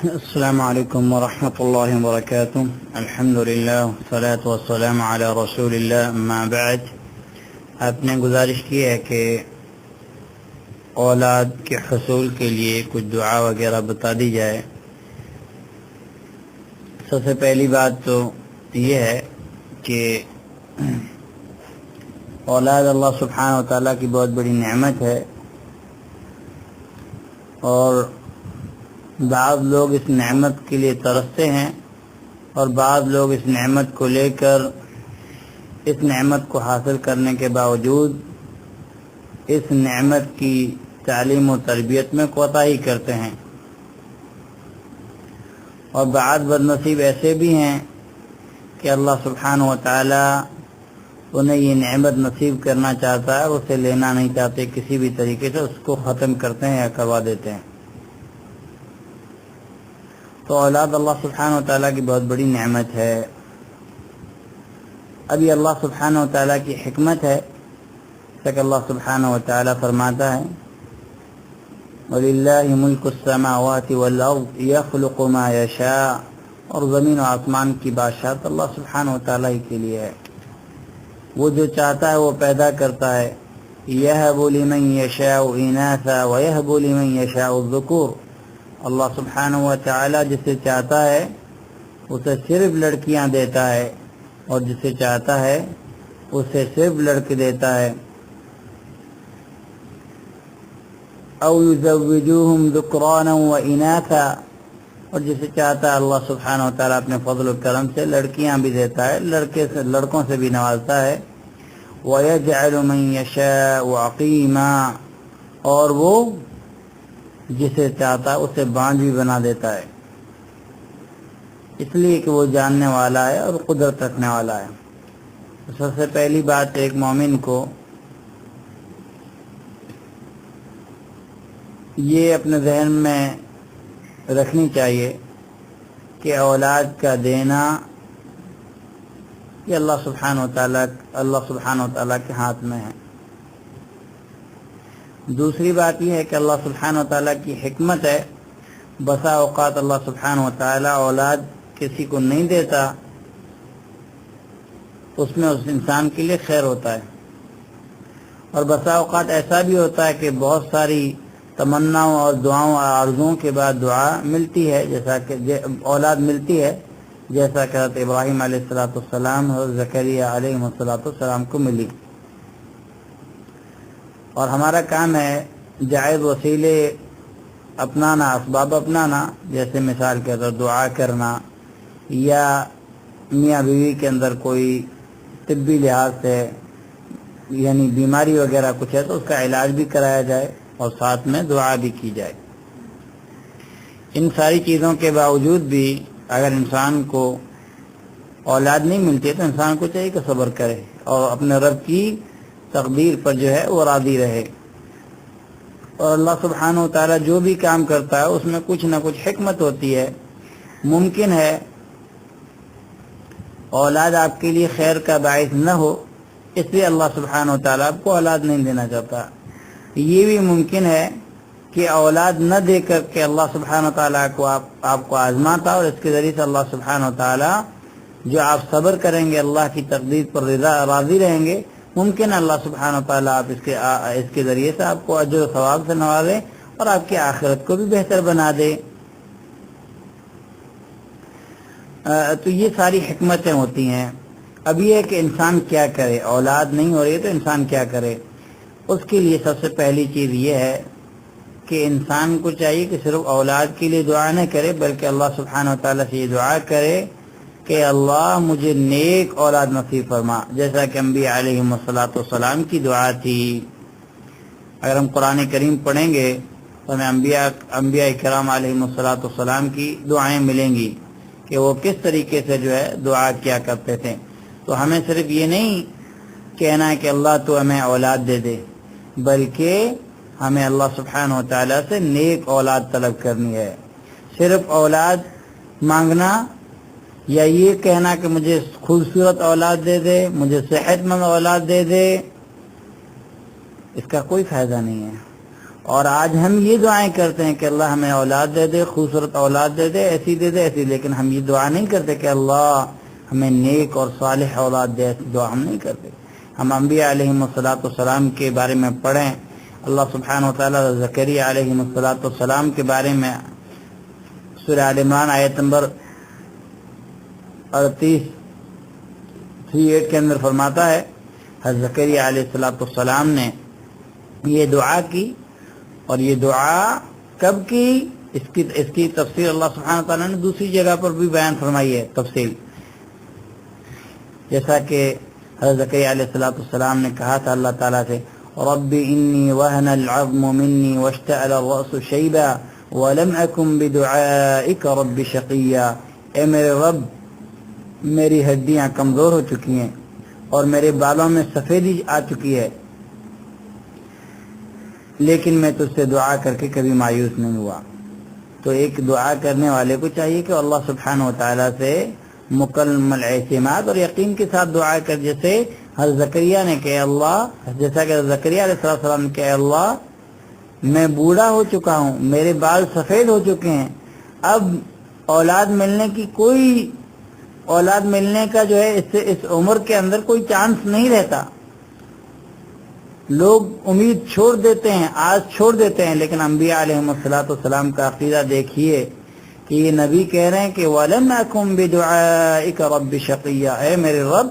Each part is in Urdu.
السلام علیکم ورحمۃ اللہ وبرکاتہ. الحمد للہ والصلاة والسلام علی رسول اللہ اما بعد. آپ نے گزارش کی ہے کہ اولاد کے حصول کے لیے کچھ دعا وغیرہ بتا دی جائے. سب سے پہلی بات تو یہ ہے کہ اولاد اللہ سبحانہ و تعالیٰ کی بہت بڑی نعمت ہے، اور بعض لوگ اس نعمت کے لیے ترستے ہیں، اور بعض لوگ اس نعمت کو لے کر اس نعمت کو حاصل کرنے کے باوجود اس نعمت کی تعلیم و تربیت میں کوتاہی کرتے ہیں. اور بعض بدنصیب ایسے بھی ہیں کہ اللہ سبحانہ و تعالی انہیں یہ نعمت نصیب کرنا چاہتا ہے، اسے لینا نہیں چاہتے، کسی بھی طریقے سے اس کو ختم کرتے ہیں یا کروا دیتے ہیں. تو اولاد اللہ سبحانہ و تعالیٰ کی بہت بڑی نعمت ہے. اب یہ اللہ سبحانہ و تعالیٰ کی حکمت ہے کہ اللہ سبحانہ و تعالیٰ فرماتا ہے وَلِلَّهِ مُلْكُ السَّمَاوَاتِ وَالْأَرْضِ يَخْلُقُ مَا يَشَاءُ. اور زمین و آسمان کی بادشاہت اللہ سبحانہ و تعالیٰ ہی کے لیے ہے. وہ جو چاہتا ہے وہ پیدا کرتا ہے. يَهَبُ لِمَن يَشَاءُ إِنَاثًا وَيَهَبُ لِمَن يَشَاءُ الذُّكُورَ. اللہ سبحانہ و تعالی جسے چاہتا ہے اسے صرف لڑکیاں دیتا ہے، اور جسے چاہتا ہے اسے صرف لڑکے دیتا ہے. او یزوجوہم ذکرانا و اناثا. اور جسے چاہتا ہے اللہ سبحانہ و تعالی اپنے فضل و کرم سے لڑکیاں بھی دیتا ہے، لڑکوں سے بھی نوازتا ہے. وَيَجْعَلُ مَن يَشَاءُ عَقِيمًا. اور وہ جسے چاہتا ہے اسے بانجھ بھی بنا دیتا ہے، اس لیے کہ وہ جاننے والا ہے اور قدرت رکھنے والا ہے. سب سے پہلی بات ایک مومن کو یہ اپنے ذہن میں رکھنی چاہیے کہ اولاد کا دینا یہ اللہ سبحانہ و تعالیٰ کے ہاتھ میں ہے. دوسری بات یہ ہے کہ اللہ سبحانہ و تعالیٰ کی حکمت ہے. بسا اوقات اللہ سبحانہ و تعالیٰ اولاد کسی کو نہیں دیتا، اس میں اس انسان کے لیے خیر ہوتا ہے. اور بسا اوقات ایسا بھی ہوتا ہے کہ بہت ساری تمناؤں اور دعاؤں اور آرزوؤں کے بعد دعا ملتی ہے، جیسا کہ اولاد ملتی ہے، جیسا کہ حضرت ابراہیم علیہ السلام اور زکریا علیہ السلام کو ملی. اور ہمارا کام ہے جائز وسیلے اپنانا، اسباب اپنانا، جیسے مثال کے طور دعا کرنا، یا میاں بیوی کے اندر کوئی طبی لحاظ سے یعنی بیماری وغیرہ کچھ ہے تو اس کا علاج بھی کرایا جائے اور ساتھ میں دعا بھی کی جائے. ان ساری چیزوں کے باوجود بھی اگر انسان کو اولاد نہیں ملتی ہے تو انسان کو چاہیے کہ صبر کرے اور اپنے رب کی تقدیر پر جو ہے وہ راضی رہے. اور اللہ سبحانہ و تعالیٰ جو بھی کام کرتا ہے اس میں کچھ نہ کچھ حکمت ہوتی ہے. ممکن ہے اولاد آپ کے لیے خیر کا باعث نہ ہو، اس لیے اللہ سبحانہ و تعالیٰ آپ کو اولاد نہیں دینا چاہتا. یہ بھی ممکن ہے کہ اولاد نہ دے کر کے اللہ سبحانہ و تعالیٰ کو آپ کو آزماتا، اور اس کے ذریعے سے اللہ سبحانہ و تعالیٰ جو آپ صبر کریں گے، اللہ کی تقدیر پر راضی رہیں گے، ممکن ہے اللہ سبحانہ و تعالیٰ آپ اس کے ذریعے سے آپ کو اجر و ثواب سے نوازے اور آپ کی آخرت کو بھی بہتر بنا دے. تو یہ ساری حکمتیں ہوتی ہیں. اب یہ ہے کہ انسان کیا کرے، اولاد نہیں ہو رہی ہے تو انسان کیا کرے. اس کے لیے سب سے پہلی چیز یہ ہے کہ انسان کو چاہیے کہ صرف اولاد کے لیے دعا نہ کرے، بلکہ اللہ سبحانہ و تعالیٰ سے یہ دعا کرے کہ اللہ مجھے نیک اولاد نصیب فرما، جیسا کہ انبیاء علیہ السلام کی دعا تھی. اگر ہم قرآن کریم پڑھیں گے تو ہمیں انبیاء کرام علیہ السلام کی دعائیں ملیں گی کہ وہ کس طریقے سے جو ہے دعا کیا کرتے تھے. تو ہمیں صرف یہ نہیں کہنا ہے کہ اللہ تو ہمیں اولاد دے دے، بلکہ ہمیں اللہ سبحانہ و تعالیٰ سے نیک اولاد طلب کرنی ہے. صرف اولاد مانگنا یا یہ کہنا کہ مجھے خوبصورت اولاد دے دے، مجھے صحت مند اولاد دے دے، اس کا کوئی فائدہ نہیں ہے. اور آج ہم یہ دعائیں کرتے ہیں کہ اللہ ہمیں اولاد دے دے، خوبصورت اولاد دے دے، ایسی دے دے ایسی، لیکن ہم یہ دعا نہیں کرتے کہ اللہ ہمیں نیک اور صالح اولاد دے، ایسی دعا ہم نہیں کرتے۔ ہم انبیاء علیہم السلام کے بارے میں پڑھیں، اللہ سبحانہ و تعالیٰ زکریا علیہ السلام کے بارے میں سورہ آل عمران آیت نمبر 38 کے اندر فرماتا ہے، حضرت زکریا علیہ السلام نے یہ دعا کی، اور یہ دعا کب کی، اس کی تفسیر اللہ سبحانہ و تعالیٰ نے دوسری جگہ پر بھی بیان فرمائی ہے تفصیل، جیسا کہ حضرت زکریا علیہ السلام نے کہا تھا اللہ تعالیٰ سے، رب انی وہن العظم منی واشتعل الرأس شیبا ولم اکن بدعائک رب شقیا، اے میرے رب میری ہڈیاں کمزور ہو چکی ہیں اور میرے بالوں میں سفیدی آ چکی ہے، لیکن میں تجھ سے دعا کر کے کبھی مایوس نہیں ہوا۔ تو ایک دعا کرنے والے کو چاہیے کہ اللہ سبحانہ و تعالیٰ سے مکمل اعتماد اور یقین کے ساتھ دعا کر، جیسے حضرت زکریا نے کہ اللہ، جیسا کہ زکریا علیہ السلام نے کہ اللہ میں بوڑھا ہو چکا ہوں، میرے بال سفید ہو چکے ہیں، اب اولاد ملنے کا جو ہے اس عمر کے اندر کوئی چانس نہیں رہتا، لوگ امید چھوڑ دیتے ہیں، آج چھوڑ دیتے ہیں، لیکن انبیاء علیہم السلام کا عقیدہ دیکھیے کہ یہ نبی کہہ رہے ہیں کہ وَلَمْ أَكُنْ بِدُعَائِكَ رَبِّ شَقِيًّا، اے میرے رب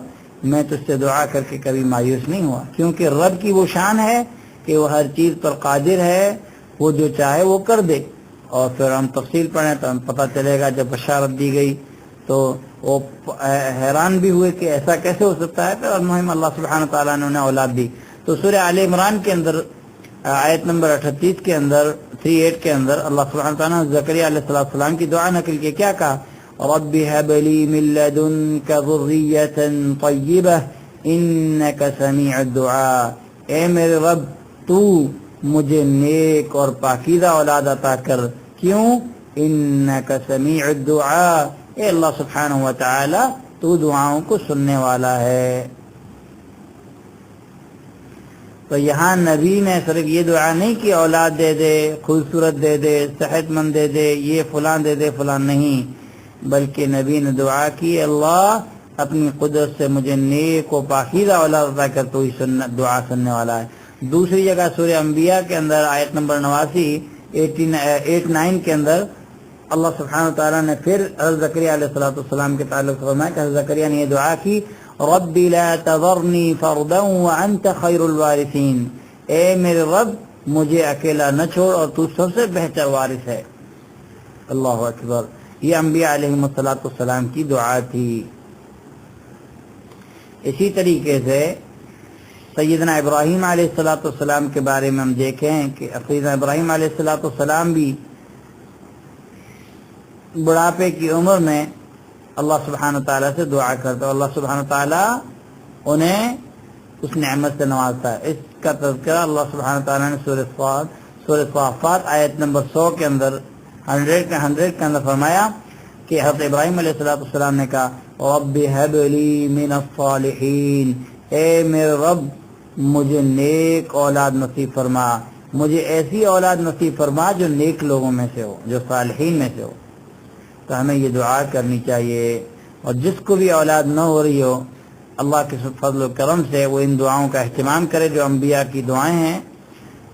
میں تجھ سے دعا کر کے کبھی مایوس نہیں ہوا، کیونکہ رب کی وہ شان ہے کہ وہ ہر چیز پر قادر ہے، وہ جو چاہے وہ کر دے۔ اور پھر ہم تفصیل پڑھیں تو ہم پتہ چلے گا، جب بشارت دی گئی تو وہ حیران بھی ہوئے کہ ایسا کیسے ہو سکتا ہے، اور مہم اللہ سبحانہ تعالیٰ نے انہیں اولاد دی۔ تو سورہ آل عمران کے اندر آیت نمبر 38 کے اندر 38 کے اندر اللہ سبحانہ تعالیٰ نے زکریا علیہ السلام کی دعا نقل کی، کیا کہا؟ رب هب لي من لدنك ذرية طيبة انك سميع الدعاء، اے میرے رب تو مجھے نیک اور پاکیزہ اولاد عطا کر، کیوں؟ انك سميع الدعاء، اے اللہ سبحانہ و تعالی تو دعاؤں کو سننے والا ہے۔ تو یہاں نبی نے صرف یہ دعا نہیں کہ اولاد دے دے، خوبصورت دے دے، صحت مند دے دے، یہ فلاں دے دے فلاں، نہیں، بلکہ نبی نے دعا کی اللہ اپنی قدرت سے مجھے نیک و پاکیزہ اولاد عطا کر، تو ہی دعا سننے والا ہے۔ دوسری جگہ سورہ انبیاء کے اندر آیت نمبر 89 کے اندر اللہ سبحانہ وتعالیٰ نے پھر حضرت زکریا علیہ السلام کے تعلق سے فرمایا کہ حضرت زکریا نے یہ دعا کی، رب لا تذرنی فردا وانت خیر الوارثین، اے میرے رب مجھے اکیلا نہ چھوڑ اور تو سب سے بہتر وارث ہے۔ اللہ اکبر، یہ انبیاء علیہم السلام کی دعا تھی۔ اسی طریقے سے سیدنا ابراہیم علیہ السلام کے بارے میں ہم دیکھیں کہ سیدنا ابراہیم علیہ السلام بھی بڑھاپے کی عمر میں اللہ سبحانہ تعالیٰ سے دعا کرتا ہے، اللہ سبحانہ تعالیٰ انہیں اس نعمت سے نوازتا ہے۔ اس کا تذکرہ اللہ سبحانہ تعالیٰ نے سورہ صافات آیت نمبر 100 کے اندر 100 کے اندر فرمایا کہ حضرت ابراہیم علیہ السلام نے کہا رب هب لی من الصالحین، اے میرے رب مجھے نیک اولاد نصیب فرما، مجھے ایسی اولاد نصیب فرما جو نیک لوگوں میں سے ہو، جو صالحین میں سے ہو۔ تو ہمیں یہ دعا کرنی چاہیے، اور جس کو بھی اولاد نہ ہو رہی ہو اللہ کے فضل و کرم سے وہ ان دعاؤں کا اہتمام کرے جو انبیاء کی دعائیں ہیں۔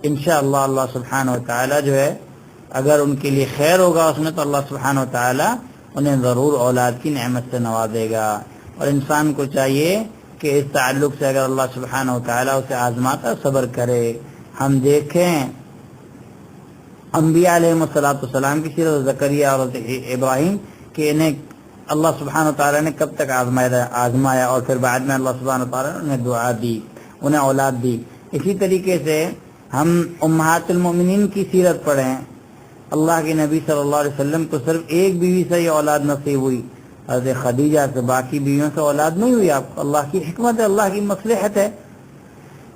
انشاءاللہ اللہ سبحانہ و تعالی جو ہے اگر ان کے لیے خیر ہوگا اس میں، تو اللہ سبحانہ و تعالی انہیں ضرور اولاد کی نعمت سے نوازے گا۔ اور انسان کو چاہیے کہ اس تعلق سے اگر اللہ سبحانہ و تعالی اسے آزماتا صبر کرے۔ ہم دیکھیں انبیاء علیہ السلام کی سیرت، زکریا اور ابراہیم کہ انہیں اللہ سبحانہ وتعالی نے کب تک آزمایا، اور پھر بعد میں اللہ سبحانہ وتعالی نے انہیں دعا دی، انہیں اولاد دی۔ اسی طریقے سے ہم امہات المؤمنین کی سیرت پڑھیں، اللہ کے نبی صلی اللہ علیہ وسلم کو صرف ایک بیوی سے یہ اولاد نصیب ہوئی، حضرت خدیجہ سے، باقی بیویوں سے اولاد نہیں ہوئی۔ آپ کو اللہ کی حکمت ہے، اللہ کی مصلحت ہے۔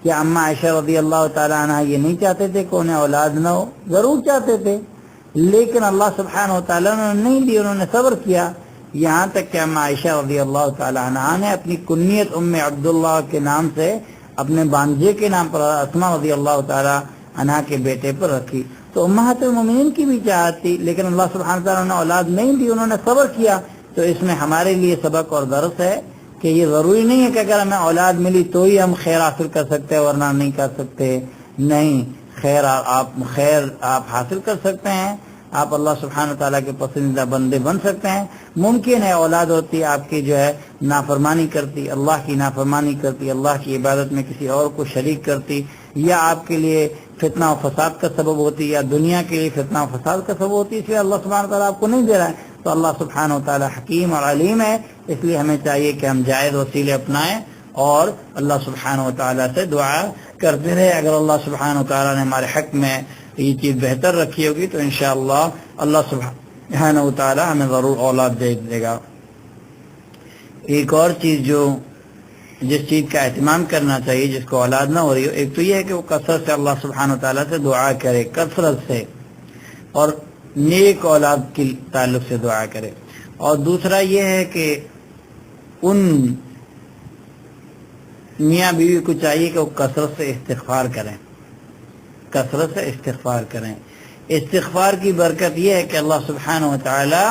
کیا اماں عائشہ رضی اللہ تعالی عنہ یہ نہیں چاہتے تھے کہ انہیں اولاد نہ ہو؟ ضرور چاہتے تھے، لیکن اللہ سبحانہ وتعالی نے نہیں دی، انہوں نے صبر کیا، یہاں تک کہ اماں عائشہ رضی اللہ تعالی عنہ نے اپنی کنیت ام عبداللہ کے نام سے اپنے بانجے کے نام پر اسماء رضی اللہ تعالی عنہا کے بیٹے پر رکھی تو امہات المومنین کی بھی چاہت تھی، لیکن اللہ سبحانہ تعالیٰ نے اولاد نہیں دی، انہوں نے صبر کیا۔ تو اس میں ہمارے لیے سبق اور درس ہے کہ یہ ضروری نہیں ہے کہ اگر ہمیں اولاد ملی تو ہی ہم خیر حاصل کر سکتے ہیں ورنہ نہیں کر سکتے، نہیں، خیر آپ حاصل کر سکتے ہیں، آپ اللہ سبحانہ تعالیٰ کے پسندیدہ بندے بن سکتے ہیں۔ ممکن ہے اولاد ہوتی آپ کی جو ہے نافرمانی کرتی، اللہ کی نافرمانی کرتی، اللہ کی عبادت میں کسی اور کو شریک کرتی، یا آپ کے لیے فتنہ و فساد کا سبب ہوتی، یا دنیا کے لیے فتنہ و فساد کا سبب ہوتی، اس لیے اللہ سبحانہ تعالیٰ آپ کو نہیں دے رہا ہے۔ تو اللہ سبحانہ تعالیٰ حکیم اور علیم ہے، اس لیے ہمیں چاہیے کہ ہم جائز وسیلے اپنائیں اور اللہ سبحانہ تعالیٰ سے دعا کرتے رہے۔ اگر اللہ سبحانہ تعالیٰ نے ہمارے حق میں یہ چیز بہتر رکھی ہوگی تو انشاءاللہ اللہ سبحانہ تعالیٰ ہمیں ضرور اولاد دے گا۔ ایک اور چیز جس چیز کا اہتمام کرنا چاہیے جس کو اولاد نہ ہو رہی ہو، ایک تو یہ ہے کہ وہ کثرت سے اللہ سبحانہ تعالیٰ سے دعا کرے، کثرت سے، اور نیک اولاد کے تعلق سے دعا کرے۔ اور دوسرا یہ ہے کہ ان میاں بیوی کو چاہیے کہ وہ کثرت سے استغفار کریں، کثرت سے استغفار کریں۔ استغفار کی برکت یہ ہے کہ اللہ سبحانہ وتعالی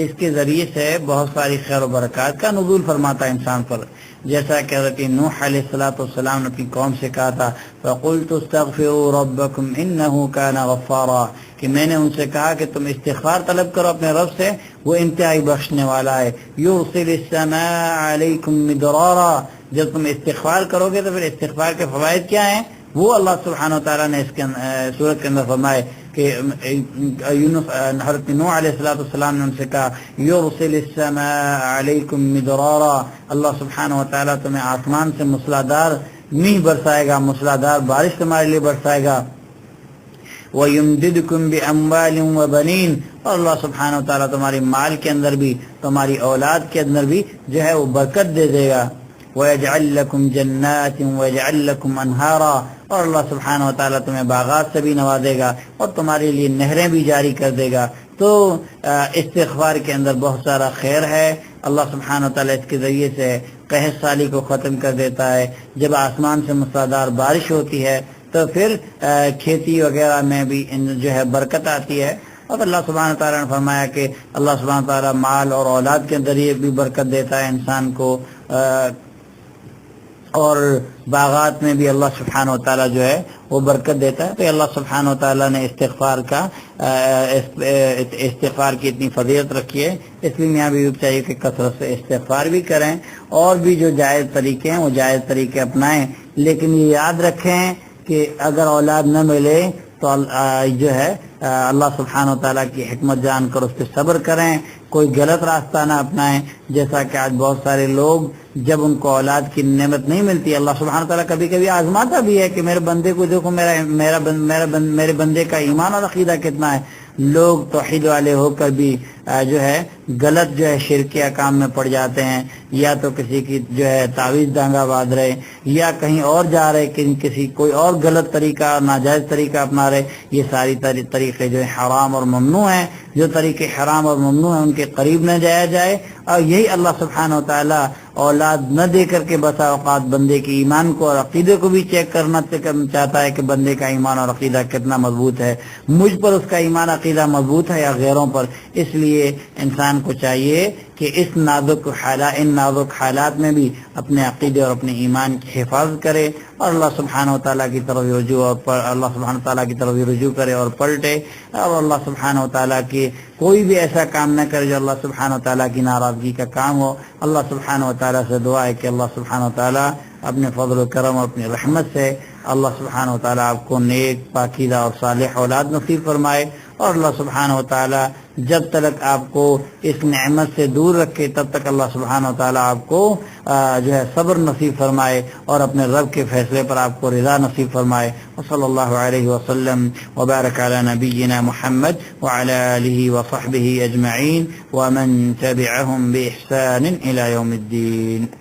اس کے ذریعے سے بہت ساری خیر و برکات کا نزول فرماتا ہے انسان پر، جیسا کہ حضرت نوح علیہ السلام نے اپنی قوم سے کہا تھا فَقُلْتُ اسْتَغْفِرُوا رَبَّكُمْ إِنَّهُ كَانَ غَفَّارًا، کہ میں نے ان سے کہا کہ تم استغفار طلب کرو اپنے رب سے، وہ انتہائی بخشنے والا ہے۔ يُرْسِلِ السَّمَاءَ عَلَيْكُمْ مِدْرَارًا، جب تم استغفار کرو گے تو پھر استغفار کے فوائد کیا ہیں وہ اللہ سبحانہ وتعالیٰ نے اس کے سورت کے اندر فرمائے کہ حضرت نوح علیہ السلام نے ان سے کہا یرسل السماء علیکم مدرارا، اللہ سبحانہ وتعالیٰ تمہیں آسمان سے مسلادار میہ برسائے گا، مسلادار بارش تمہارے لیے برسائے گا۔ وَيُمْدِدْكُمْ بِأَمْوَالٍ وَبَنِينَ، اور اللہ سبحانہ وتعالیٰ تمہاری مال کے اندر بھی، تمہاری اولاد کے اندر بھی جو ہے وہ برکت دے گا۔ وَيَجْعَلْ لَكُمْ جَنَّاتٍ وَيَجْعَلْ لَكُمْ أَنْهَارًا، اور اللہ سبحانہ وتعالیٰ تمہیں باغات سے بھی نوازے گا اور تمہارے لیے نہریں بھی جاری کر دے گا۔ تو استغفار کے اندر بہت سارا خیر ہے، اللہ سبحانہ وتعالیٰ اس کے ذریعے سے قحط سالی کو ختم کر دیتا ہے۔ جب آسمان سے مسلادار بارش ہوتی ہے تو پھر کھیتی وغیرہ میں بھی جو ہے برکت آتی ہے، اور اللہ سبحانہ تعالیٰ نے فرمایا کہ اللہ سبحانہ تعالیٰ مال اور اولاد کے ذریعے بھی برکت دیتا ہے انسان کو، اور باغات میں بھی اللہ سبحانہ وتعالیٰ جو ہے وہ برکت دیتا ہے۔ تو اللہ سبحانہ وتعالیٰ نے استغفار کی اتنی فضیلت رکھی ہے، اس لیے میاں بیوی چاہیے کہ کثرت سے استغفار بھی کریں، اور بھی جو جائز طریقے ہیں وہ جائز طریقے اپنائیں، لیکن یہ یاد رکھیں کہ اگر اولاد نہ ملے تو جو ہے اللہ سبحانہ وتعالیٰ کی حکمت جان کر اس پہ صبر کریں، کوئی غلط راستہ نہ اپنائیں، جیسا کہ آج بہت سارے لوگ جب ان کو اولاد کی نعمت نہیں ملتی، اللہ سبحانہ تعالیٰ کبھی کبھی آزماتا بھی ہے کہ میرے بندے کو دیکھو میرے بندے کا ایمان اور عقیدہ کتنا ہے۔ لوگ توحید والے ہو کر بھی جو ہے غلط جو ہے شرکیہ کام میں پڑ جاتے ہیں، یا تو کسی کی جو ہے تعویذ ڈانگا باندھ رہے، یا کہیں اور جا رہے، کسی کوئی اور غلط طریقہ ناجائز طریقہ اپنا رہے۔ یہ ساری طریقے جو ہے حرام اور ممنوع ہیں، جو طریقے حرام اور ممنوع ہیں ان کے قریب نہ جایا جائے، اور یہی اللہ سبحانہ وتعالیٰ اولاد نہ دے کر کے بسا اوقات بندے کے ایمان کو اور عقیدے کو بھی چیک کرنا چاہتا ہے کہ بندے کا ایمان اور عقیدہ کتنا مضبوط ہے، مجھ پر اس کا ایمان عقیدہ مضبوط ہے یا غیروں پر۔ اس لیے انسان کو چاہیے کہ ان نازک حالات میں بھی اپنے عقیدے اور اپنے ایمان کی حفاظت کرے، اور اللہ سبحانہ وتعالیٰ کی طرف رجوع کرے اور پلٹے، اور اللہ سبحانہ وتعالیٰ کی کوئی بھی ایسا کام نہ کرے جو اللہ سبحانہ وتعالیٰ کی ناراضگی کا کام ہو۔ اللہ سبحانہ وتعالیٰ سے دعا ہے کہ اللہ سبحانہ وتعالیٰ اپنے فضل و کرم اور اپنی رحمت سے اللہ سبحانہ وتعالیٰ آپ کو نیک پاکیزہ اور صالح اولاد نصیب فرمائے، اور اللہ سبحانہ وتعالیٰ جب تک آپ کو اس نعمت سے دور رکھے تب تک اللہ سبحانہ وتعالیٰ آپ کو جو ہے صبر نصیب فرمائے، اور اپنے رب کے فیصلے پر آپ کو رضا نصیب فرمائے۔ وصلی اللہ علیہ وسلم وبارک علی نبینا محمد وعلی آلہ وصحبہ اجمعین ومن تبعهم بإحسان إلى يوم الدين۔